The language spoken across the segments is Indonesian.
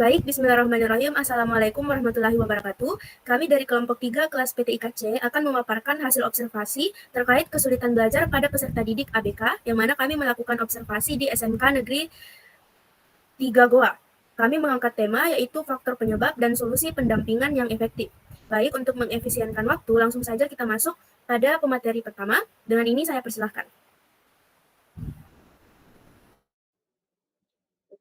Baik, bismillahirrahmanirrahim. Assalamualaikum warahmatullahi wabarakatuh. Kami dari kelompok 3 kelas PTIKC akan memaparkan hasil observasi terkait kesulitan belajar pada peserta didik ABK, yang mana kami melakukan observasi di SMK Negeri 3 Goa. Kami mengangkat tema yaitu faktor penyebab dan solusi pendampingan yang efektif. Baik, untuk mengefisienkan waktu, langsung saja kita masuk pada pemateri pertama. Dengan ini saya persilahkan.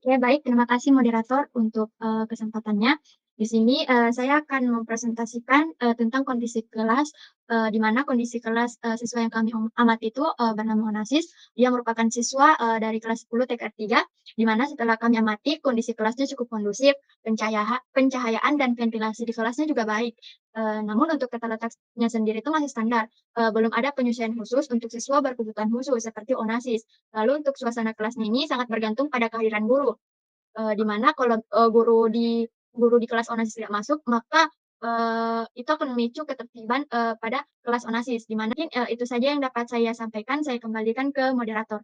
Oke, baik. Terima kasih moderator untuk kesempatannya. Di sini saya akan mempresentasikan tentang kondisi kelas, di mana kondisi kelas siswa yang kami amati itu bernama Onasis. Dia merupakan siswa dari kelas 10 TKR 3, di mana setelah kami amati kondisi kelasnya cukup kondusif, pencahayaan dan ventilasi di kelasnya juga baik. Namun untuk tata letaknya sendiri itu masih standar. Belum ada penyesuaian khusus untuk siswa berkebutuhan khusus seperti Onasis. Lalu untuk suasana kelasnya ini sangat bergantung pada kehadiran guru. Di mana kalau guru di kelas Onasis tidak masuk, maka itu akan memicu ketertiban pada kelas Onasis. Di mana itu saja yang dapat saya sampaikan. Saya kembalikan ke moderator.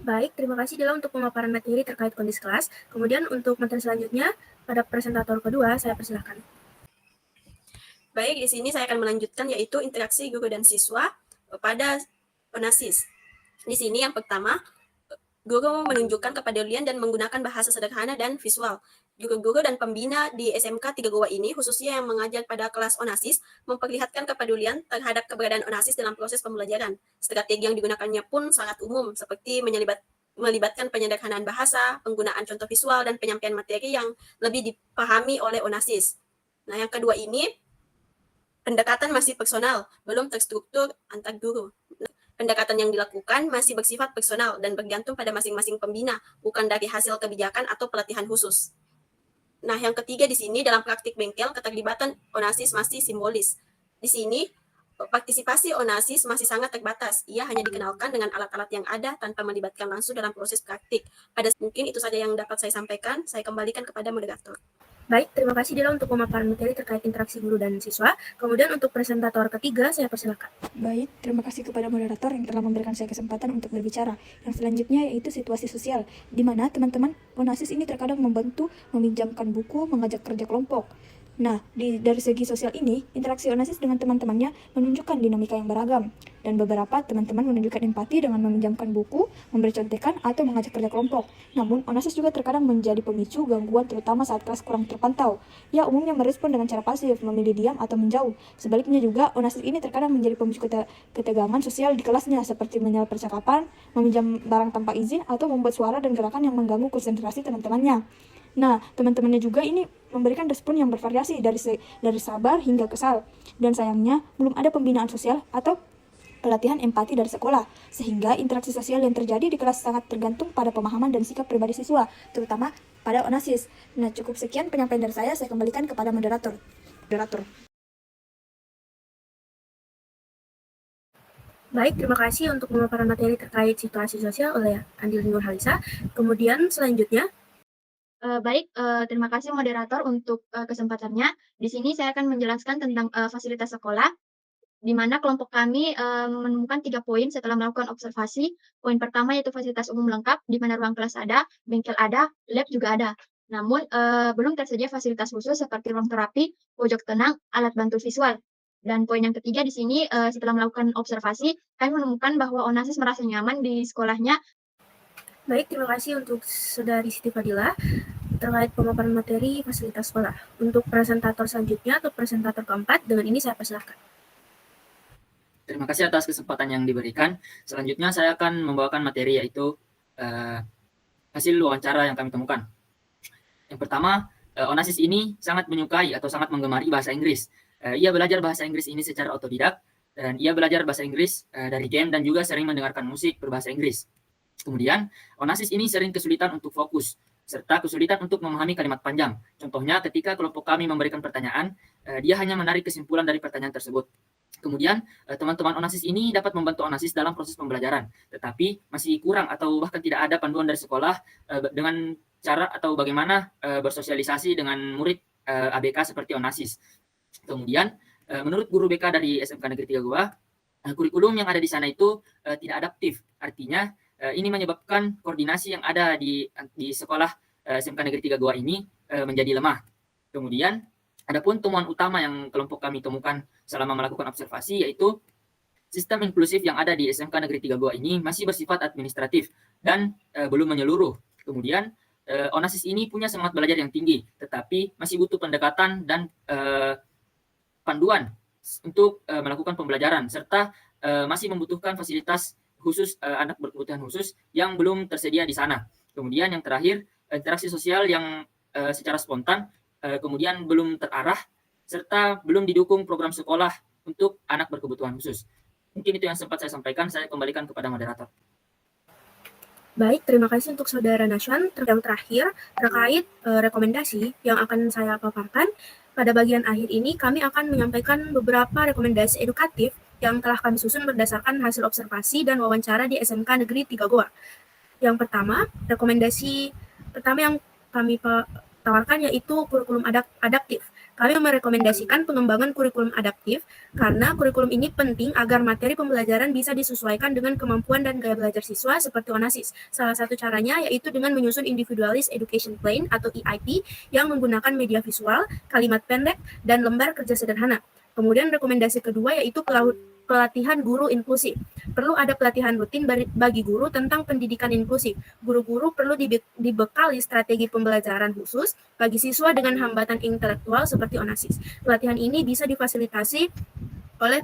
Baik, terima kasih Dela untuk pemaparan materi terkait kondisi kelas. Kemudian untuk materi selanjutnya, pada presentator kedua, saya persilahkan. Baik, di sini saya akan melanjutkan yaitu interaksi guru dan siswa pada Onasis. Di sini yang pertama, guru menunjukkan kepedulian dan menggunakan bahasa sederhana dan visual. Guru-guru dan pembina di SMK 3 Goa ini, khususnya yang mengajar pada kelas Onasis, memperlihatkan kepedulian terhadap keberadaan Onasis dalam proses pembelajaran. Strategi yang digunakannya pun sangat umum, seperti melibatkan penyederhanaan bahasa, penggunaan contoh visual, dan penyampaian materi yang lebih dipahami oleh Onasis. Nah, yang kedua ini, pendekatan masih personal, belum terstruktur antar guru. Pendekatan yang dilakukan masih bersifat personal dan bergantung pada masing-masing pembina, bukan dari hasil kebijakan atau pelatihan khusus. Nah, yang ketiga di sini dalam praktik bengkel, keterlibatan Onasis masih simbolis. Di sini, partisipasi Onasis masih sangat terbatas. Ia hanya dikenalkan dengan alat-alat yang ada tanpa melibatkan langsung dalam proses praktik. Mungkin itu saja yang dapat saya sampaikan. Saya kembalikan kepada moderator. Baik, terima kasih Dela untuk pemaparan materi terkait interaksi guru dan siswa. Kemudian untuk presentator ketiga, saya persilakan. Baik, terima kasih kepada moderator yang telah memberikan saya kesempatan untuk berbicara. Yang selanjutnya yaitu situasi sosial, di mana teman-teman Onasis ini terkadang membantu meminjamkan buku, mengajak kerja kelompok. Nah, dari segi sosial ini, interaksi Onasis dengan teman-temannya menunjukkan dinamika yang beragam. Dan beberapa teman-teman menunjukkan empati dengan meminjamkan buku, memberi contekan, atau mengajak kerja kelompok. Namun, Onasis juga terkadang menjadi pemicu gangguan terutama saat kelas kurang terpantau. Ia umumnya merespon dengan cara pasif, memilih diam atau menjauh. Sebaliknya juga, Onasis ini terkadang menjadi pemicu ketegangan sosial di kelasnya, seperti menyela percakapan, meminjam barang tanpa izin, atau membuat suara dan gerakan yang mengganggu konsentrasi teman-temannya. Nah, teman-temannya juga ini memberikan respon yang bervariasi dari sabar hingga kesal. Dan sayangnya, belum ada pembinaan sosial atau pelatihan empati dari sekolah, sehingga interaksi sosial yang terjadi di kelas sangat tergantung pada pemahaman dan sikap pribadi siswa, terutama pada Onasis. Nah, cukup sekian penyampaian dari saya kembalikan kepada moderator. Baik, terima kasih untuk pemaparan materi terkait situasi sosial oleh Andil Nurhalisa. Kemudian selanjutnya, Baik, terima kasih moderator untuk kesempatannya. Di sini saya akan menjelaskan tentang fasilitas sekolah, di mana kelompok kami menemukan 3 poin setelah melakukan observasi. Poin pertama yaitu fasilitas umum lengkap, di mana ruang kelas ada, bengkel ada, lab juga ada. Namun belum tersedia fasilitas khusus seperti ruang terapi, pojok tenang, alat bantu visual. Dan poin yang ketiga di sini setelah melakukan observasi, kami menemukan bahwa Onasis merasa nyaman di sekolahnya. baik, terima kasih untuk Saudari Siti Fadila terkait pemaparan materi fasilitas sekolah. Untuk presentator selanjutnya atau presentator keempat, dengan ini saya persilahkan. Terima kasih atas kesempatan yang diberikan. Selanjutnya saya akan membawakan materi yaitu hasil wawancara yang kami temukan. Yang pertama, Onasis ini sangat menyukai atau sangat menggemari bahasa Inggris. Ia belajar bahasa Inggris ini secara otodidak, dan ia belajar bahasa Inggris dari game dan juga sering mendengarkan musik berbahasa Inggris. Kemudian, Onasis ini sering kesulitan untuk fokus, serta kesulitan untuk memahami kalimat panjang. Contohnya ketika kelompok kami memberikan pertanyaan, dia hanya menarik kesimpulan dari pertanyaan tersebut. Kemudian, teman-teman Onasis ini dapat membantu Onasis dalam proses pembelajaran, tetapi masih kurang atau bahkan tidak ada panduan dari sekolah dengan cara atau bagaimana bersosialisasi dengan murid ABK seperti Onasis. Kemudian, menurut guru BK dari SMK Negeri 3 Goa, kurikulum yang ada di sana itu tidak adaptif. Artinya, Ini menyebabkan koordinasi yang ada di sekolah SMK Negeri 3 Goa ini menjadi lemah. Kemudian, adapun temuan utama yang kelompok kami temukan selama melakukan observasi yaitu sistem inklusif yang ada di SMK Negeri 3 Goa ini masih bersifat administratif dan belum menyeluruh. Kemudian, ONASIS ini punya semangat belajar yang tinggi, tetapi masih butuh pendekatan dan panduan untuk melakukan pembelajaran, serta masih membutuhkan fasilitas khusus anak berkebutuhan khusus yang belum tersedia di sana. Kemudian yang terakhir, interaksi sosial yang secara spontan kemudian belum terarah, serta belum didukung program sekolah untuk anak berkebutuhan khusus. Mungkin itu yang sempat saya sampaikan, saya kembalikan kepada moderator. Baik, terima kasih untuk Saudara Nasyan. Yang terakhir, terkait rekomendasi yang akan saya paparkan, pada bagian akhir ini kami akan menyampaikan beberapa rekomendasi edukatif yang telah kami susun berdasarkan hasil observasi dan wawancara di SMK Negeri 3 Goa. Yang pertama, rekomendasi pertama yang kami tawarkan yaitu kurikulum adaptif. Kami merekomendasikan pengembangan kurikulum adaptif karena kurikulum ini penting agar materi pembelajaran bisa disesuaikan dengan kemampuan dan gaya belajar siswa seperti ONASIS. Salah satu caranya yaitu dengan menyusun Individualized Education Plan atau EIP yang menggunakan media visual, kalimat pendek, dan lembar kerja sederhana. Kemudian rekomendasi kedua yaitu pelatihan guru inklusif. Perlu ada pelatihan rutin bagi guru tentang pendidikan inklusif. Guru-guru perlu dibekali strategi pembelajaran khusus bagi siswa dengan hambatan intelektual seperti ONASIS. Pelatihan ini bisa difasilitasi oleh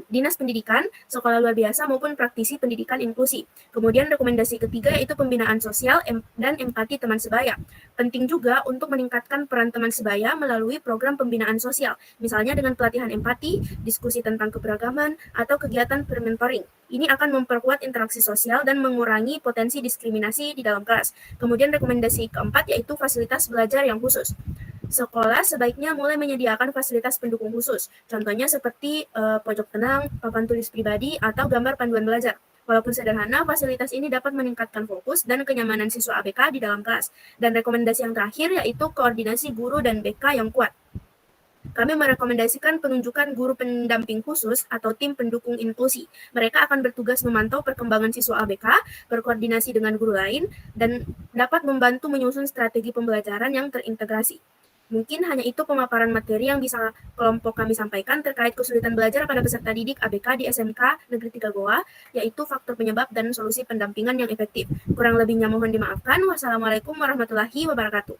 Dinas Pendidikan, sekolah luar biasa maupun praktisi pendidikan inklusi. Kemudian rekomendasi ketiga yaitu pembinaan sosial dan empati teman sebaya. Penting juga untuk meningkatkan peran teman sebaya melalui program pembinaan sosial, misalnya dengan pelatihan empati, diskusi tentang keberagaman, atau kegiatan peer mentoring. Ini akan memperkuat interaksi sosial dan mengurangi potensi diskriminasi di dalam kelas. Kemudian rekomendasi keempat yaitu fasilitas belajar yang khusus. Sekolah sebaiknya mulai menyediakan fasilitas pendukung khusus, contohnya seperti pojok tenang, papan tulis pribadi, atau gambar panduan belajar. Walaupun sederhana, fasilitas ini dapat meningkatkan fokus dan kenyamanan siswa ABK di dalam kelas. Dan rekomendasi yang terakhir yaitu koordinasi guru dan BK yang kuat. Kami merekomendasikan penunjukan guru pendamping khusus atau tim pendukung inklusi. Mereka akan bertugas memantau perkembangan siswa ABK, berkoordinasi dengan guru lain, dan dapat membantu menyusun strategi pembelajaran yang terintegrasi. Mungkin hanya itu pemaparan materi yang bisa kelompok kami sampaikan terkait kesulitan belajar pada peserta didik ABK di SMK Negeri 3 Goa, yaitu faktor penyebab dan solusi pendampingan yang efektif. Kurang lebihnya mohon dimaafkan. Wassalamualaikum warahmatullahi wabarakatuh.